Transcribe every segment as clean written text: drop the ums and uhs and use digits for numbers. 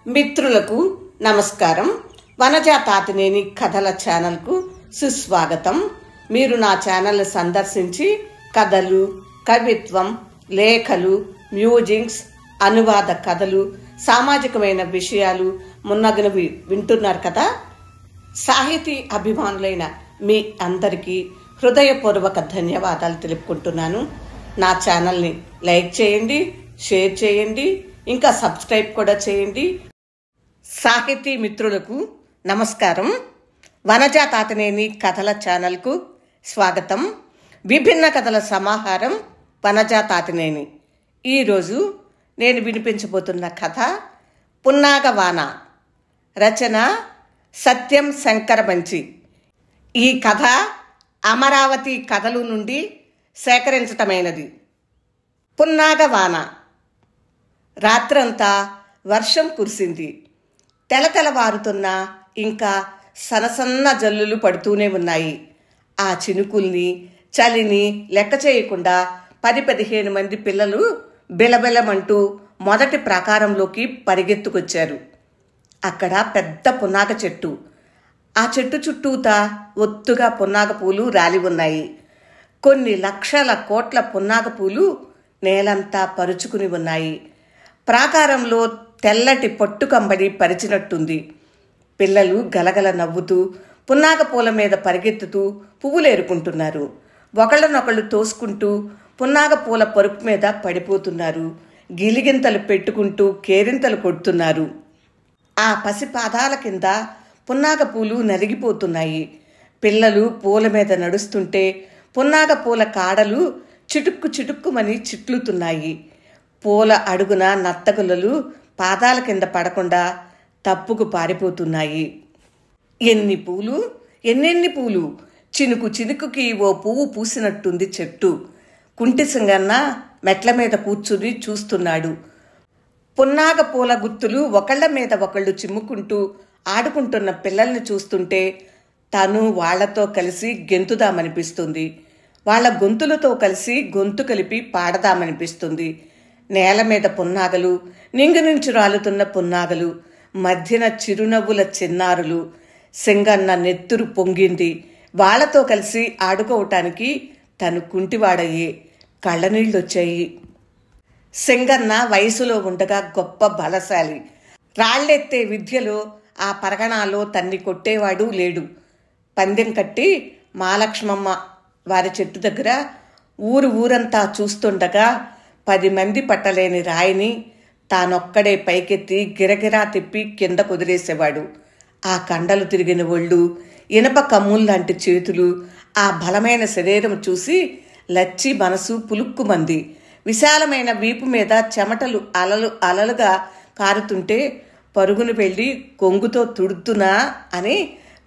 మిత్రులకు నమస్కారం. వనజ తాతినేని కథల ఛానల్కు సుస్వాగతం. మీరు నా ఛానల్ సందర్శించి కథలు, కవిత్వం, లేఖలు, మ్యూజిక్స్, అనువాద కథలు, సామాజికమైన విషయాలు మున్నగునవి వింటున్నారు కదా. సాహితీ అభిమానులైన మీ అందరికీ హృదయపూర్వక ధన్యవాదాలు తెలుపుకుంటున్నాను. నా ఛానల్ని లైక్ చేయండి, షేర్ చేయండి, ఇంకా సబ్స్క్రైబ్ కూడా చేయండి. సాహితీ మిత్రులకు నమస్కారం. వనజ తాతినేని కథల ఛానల్కు స్వాగతం. విభిన్న కథల సమాహారం వనజ తాతినేని. ఈరోజు నేను వినిపించబోతున్న కథ పున్నాగవాన. రచన సత్యం శంకరమంచి. ఈ కథ అమరావతి కథలు నుండి సేకరించటమైనది. పున్నాగవాన. రాత్రంతా వర్షం కురిసింది. తెలతెలవారుతున్న ఇంకా సనసన్న జల్లులు పడుతూనే ఉన్నాయి. ఆ చినుకుల్ని, చలిని లెక్క చేయకుండా 10-15 మంది పిల్లలు బిలబిలమంటూ మొదటి ప్రాకారంలోకి పరిగెత్తుకొచ్చారు. అక్కడ పెద్ద పున్నాగ చెట్టు. ఆ చెట్టు చుట్టూతా ఒత్తుగా పున్నాగ పూలు రాలి ఉన్నాయి. కొన్ని లక్షల కోట్ల పున్నాగ పూలు నేలంతా పరుచుకుని ఉన్నాయి. ప్రాకారంలో తెల్లటి పొట్టు కంబడి పరిచినట్టుంది. పిల్లలు గలగల నవ్వుతూ పున్నాగ పూల మీద పరిగెత్తుతూ పువ్వులేరుకుంటున్నారు. ఒకళ్ళనొకళ్ళు తోసుకుంటూ పున్నాగ పూల పరుపు మీద పడిపోతున్నారు. గిలిగింతలు పెట్టుకుంటూ కేరింతలు కొడుతున్నారు. ఆ పసిపాదాల కింద పున్నాగ పూలు నలిగిపోతున్నాయి. పిల్లలు పూల మీద నడుస్తుంటే పున్నాగ పూల కాడలు చిటుక్కు చిటుక్కుమని చిట్లుతున్నాయి. పూల అడుగున నత్తగులలు పాదాల కింద పడకుండా తప్పుకు పారిపోతున్నాయి. ఎన్ని పూలు, ఎన్నెన్ని పూలు! చినుకు చినుకుకి ఓ పువ్వు పూసినట్టుంది చెట్టు. కుంటి సింగన్న మెట్ల మీద కూర్చుని చూస్తున్నాడు. పున్నాగ పూల గుత్తులు ఒకళ్ళ మీద ఒకళ్ళు చిమ్ముకుంటూ ఆడుకుంటున్న పిల్లల్ని చూస్తుంటే తను వాళ్లతో కలిసి గెంతుదామనిపిస్తుంది. వాళ్ల గొంతులతో కలిసి గొంతు కలిపి పాడదామనిపిస్తుంది. నేల మీద పున్నాగలు, నింగి నుంచి రాలుతున్న పున్నాగలు, మధ్యన చిరునవ్వుల చిన్నారులు. సింగన్న నెత్తురు పొంగింది. వాళ్లతో కలిసి ఆడుకోవటానికి తను కుంటివాడయ్యే కళ్ళనీళ్ళొచ్చాయి. సింగన్న వయసులో ఉండగా గొప్ప బలశాలి. రాళ్లెత్తే విద్యలో ఆ పరగణాలో తన్ని కొట్టేవాడు లేడు. పందెం కట్టి మాలక్ష్మమ్మ వారి చెట్టు దగ్గర ఊరంతా చూస్తుండగా 10 మంది పట్టలేని రాయిని తానొక్కడే పైకెత్తి గిరగిరా తిప్పి కింద కుదిరేసేవాడు. ఆ కండలు తిరిగిన ఒళ్ళు, ఇనప కమ్ముల్లాంటి చేతులు, ఆ బలమైన శరీరం చూసి లచ్చి మనసు పులుక్కుమంది. విశాలమైన వీపు మీద చెమటలు అలలుగా కారుతుంటే పరుగును వెళ్ళి కొంగుతో తుడుతున్నా అని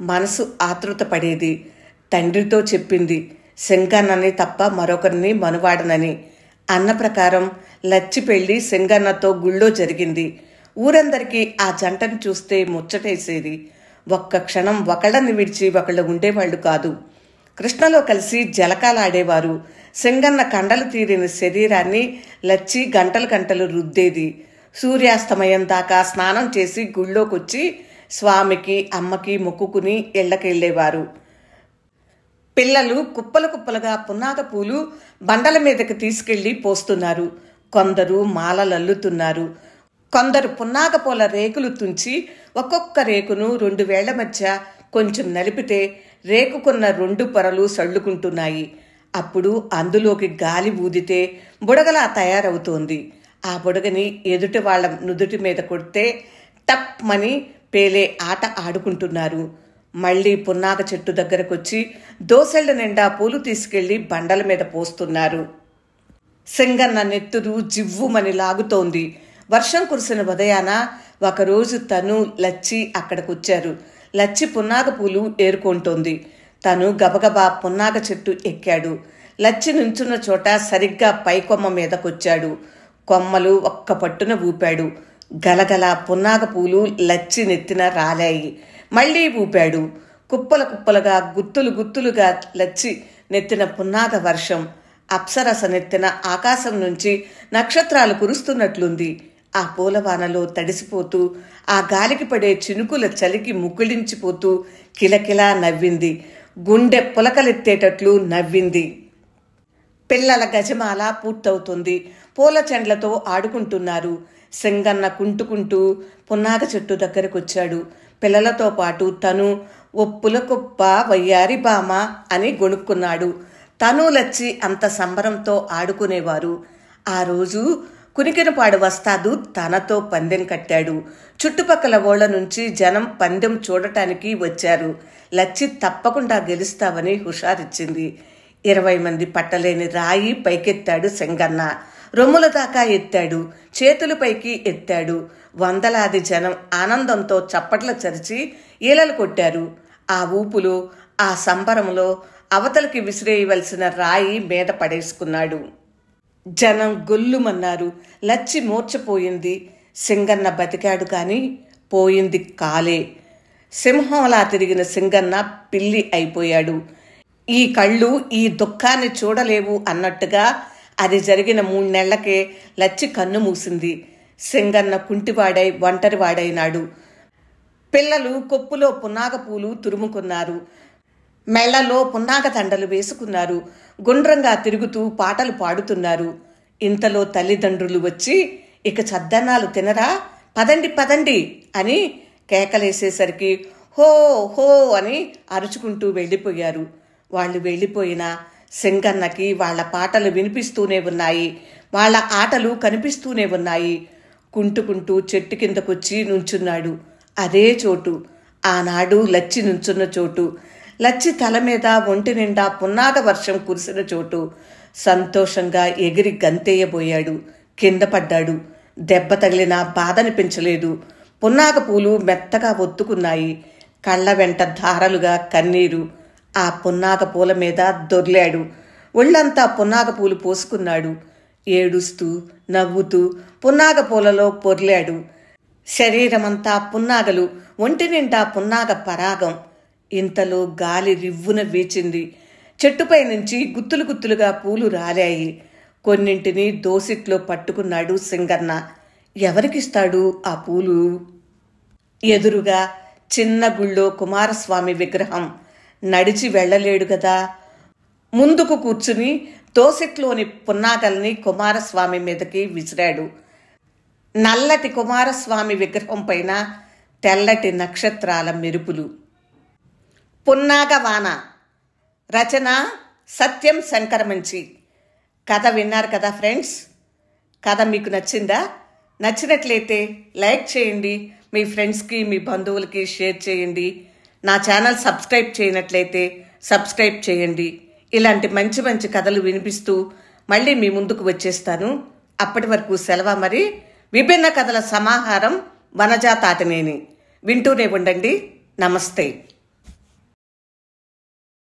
మనసు ఆతృత పడేది. తండ్రితో చెప్పింది, సింగన్నని తప్ప మరొకరిని మనువాడనని. అన్న ప్రకారం లచ్చి పెళ్లి సింగన్నతో గుళ్ళో జరిగింది. ఊరందరికీ ఆ జంటను చూస్తే ముచ్చటేసేది. ఒక్క క్షణం ఒకళ్ళని విడిచి ఒకళ్ళు ఉండేవాళ్లు కాదు. కృష్ణలో కలిసి జలకాలాడేవారు. సింగన్న కండలు తీరిన శరీరాన్ని లచ్చి గంటలు రుద్దేది. సూర్యాస్తమయం దాకా స్నానం చేసి గుళ్ళోకొచ్చి స్వామికి అమ్మకి మొక్కుకుని ఇళ్లకెళ్లేవారు. పిల్లలు కుప్పలుగా పున్నాగ పూలు బండల మీదకి తీసుకెళ్లి పోస్తున్నారు. కొందరు మాలలల్లుతున్నారు. కొందరు పున్నాగ పూల రేకులు తుంచి ఒక్కొక్క రేకును 2 వేళ్ల మధ్య కొంచెం నలిపితే రేకుకున్న 2 పొరలు సళ్ళుకుంటున్నాయి. అప్పుడు అందులోకి గాలి ఊదితే బుడగలా తయారవుతోంది. ఆ బుడగని ఎదుటి వాళ్ల నుదుటి మీద కొడితే టప్ మని పేలే ఆట ఆడుకుంటున్నారు. మళ్లీ పున్నాగ చెట్టు దగ్గరకొచ్చి దోసెళ్ల నిండా పూలు తీసుకెళ్లి బండల మీద పోస్తున్నారు. సింగన్న నెత్తురు జివ్వుమని లాగుతోంది. వర్షం కురిసిన ఉదయాన ఒకరోజు తను లచ్చి అక్కడికొచ్చారు. లచ్చి పున్నాగ పూలు ఏరుకుంటోంది. తను గబగబా పున్నాగ చెట్టు ఎక్కాడు. లచ్చి నుంచున్న చోట సరిగ్గా పైకొమ్మ మీదకొచ్చాడు. కొమ్మలు ఒక్క పట్టున ఊపాడు. గలగల పున్నాగ పూలు లచ్చి నెత్తిన రాలాయి. మళ్లీ ఊపాడు. కుప్పలుగా గుత్తులుగా లచ్చి నెత్తిన పున్నాగ వర్షం. అప్సరస నెత్తిన ఆకాశం నుంచి నక్షత్రాలు కురుస్తున్నట్లుంది. ఆ పూలవానలో తడిసిపోతూ ఆ గాలికి పడే చినుకుల చలికి ముకుళించిపోతూ కిలకిలా నవ్వింది. గుండె పులకలెత్తేటట్లు నవ్వింది. పిల్లల గజమాల పూర్తవుతుంది. పూల చెండ్లతో ఆడుకుంటున్నారు. సింగన్న కుంటుకుంటూ పున్నాగ చెట్టు దగ్గరకొచ్చాడు. పిల్లలతో పాటు తను ఒప్పుల కుప్ప వయ్యారి బామ అని గొణుక్కున్నాడు. తను లచ్చి అంత సంబరంతో ఆడుకునేవారు. ఆ రోజు కునికినపాడు వస్తాదు తనతో పందెం కట్టాడు. చుట్టుపక్కల ఓళ్ల నుంచి జనం పందెం చూడటానికి వచ్చారు. లచ్చి తప్పకుండా గెలుస్తావని హుషారిచ్చింది. 20 మంది పట్టలేని రాయి పైకెత్తాడు సింగన్న. రొమ్ముల దాకా ఎత్తాడు. చేతులు పైకి ఎత్తాడు. వందలాది జనం ఆనందంతో చప్పట్ల చరిచి ఈలలు కొట్టారు. ఆ ఊపులో, ఆ సంబరంలో అవతలికి విసిరేయవలసిన రాయి మీద పడేసుకున్నాడు. జనం గొల్లుమన్నారు. లచ్చి మూర్చపోయింది. సింగన్న బతికాడు కాని పోయింది కాలే. సింహంలా తిరిగిన సింగన్న పిల్లి అయిపోయాడు. ఈ కళ్ళు ఈ దుఃఖాన్ని చూడలేవు అన్నట్టుగా అది జరిగిన 3 నెలలకే లచ్చి కన్ను మూసింది. సింగన్న కుంటివాడై ఒంటరివాడైనాడు. పిల్లలు కొప్పులో పున్నాగపూలు తురుముకున్నారు. మెళ్లలో పున్నాగ దండలు వేసుకున్నారు. గుండ్రంగా తిరుగుతూ పాటలు పాడుతున్నారు. ఇంతలో తల్లిదండ్రులు వచ్చి, ఇక చద్దన్నాలు తినరా, పదండి పదండి అని కేకలేసేసరికి హో హో అని అరుచుకుంటూ వెళ్ళిపోయారు. వాళ్ళు వెళ్ళిపోయినా సింగన్నకి వాళ్ల పాటలు వినిపిస్తూనే ఉన్నాయి. వాళ్ల ఆటలు కనిపిస్తూనే ఉన్నాయి. కుంటుకుంటూ చెట్టు కిందకొచ్చి నుంచున్నాడు. అదే చోటు, ఆనాడు లచ్చి నుంచున్న చోటు. లచ్చి తల మీద ఒంటి నిండా పున్నాగ వర్షం కురిసిన చోటు. సంతోషంగా ఎగిరి గంతేయబోయాడు. కింద పడ్డాడు. దెబ్బ తగిలినా బాధనిపించలేదు. పున్నాగ పూలు మెత్తగా ఒత్తుకున్నాయి. కళ్ళ వెంట ధారలుగా కన్నీరు. ఆ పున్నాగ పూల మీద దొర్లాడు. ఒళ్ళంతా పున్నాగ పూలు పోసుకున్నాడు. ఏడుస్తూ నవ్వుతూ పున్నాగ పూలలో పొర్లాడు. శరీరమంతా పున్నాగలు, ఒంటి నిండా పున్నాగ పరాగం. ఇంతలో గాలి రివ్వున వీచింది. చెట్టుపై నుంచి గుత్తులు గుత్తులుగా పూలు రాలాయి. కొన్నింటిని దోసిట్లో పట్టుకున్నాడు సింగన్న. ఎవరికిస్తాడు ఆ పూలు? ఎదురుగా చిన్న గుళ్ళో కుమారస్వామి విగ్రహం. నడిచి వెళ్ళలేడు గదా. ముందుకు కూర్చుని దోసిట్లోని పున్నాగల్ని కుమారస్వామి మీదకి విసిరాడు. నల్లటి కుమారస్వామి విగ్రహం పైన తెల్లటి నక్షత్రాల మెరుపులు. పున్నాగవాన. రచన సత్యం శంకరమంచి. కథ విన్నారు కదా ఫ్రెండ్స్. కథ మీకు నచ్చిందా? నచ్చినట్లయితే లైక్ చేయండి. మీ ఫ్రెండ్స్కి, మీ బంధువులకి షేర్ చేయండి. నా ఛానల్ సబ్స్క్రైబ్ చేయనట్లయితే సబ్స్క్రైబ్ చేయండి. ఇలాంటి మంచి మంచి కథలు వినిపిస్తూ మళ్ళీ మీ ముందుకు వచ్చేస్తాను. అప్పటి వరకు సెలవు. మరి విభిన్న కథల సమాహారం వనజా తాతినేని. వింటూనే ఉండండి. నమస్తే.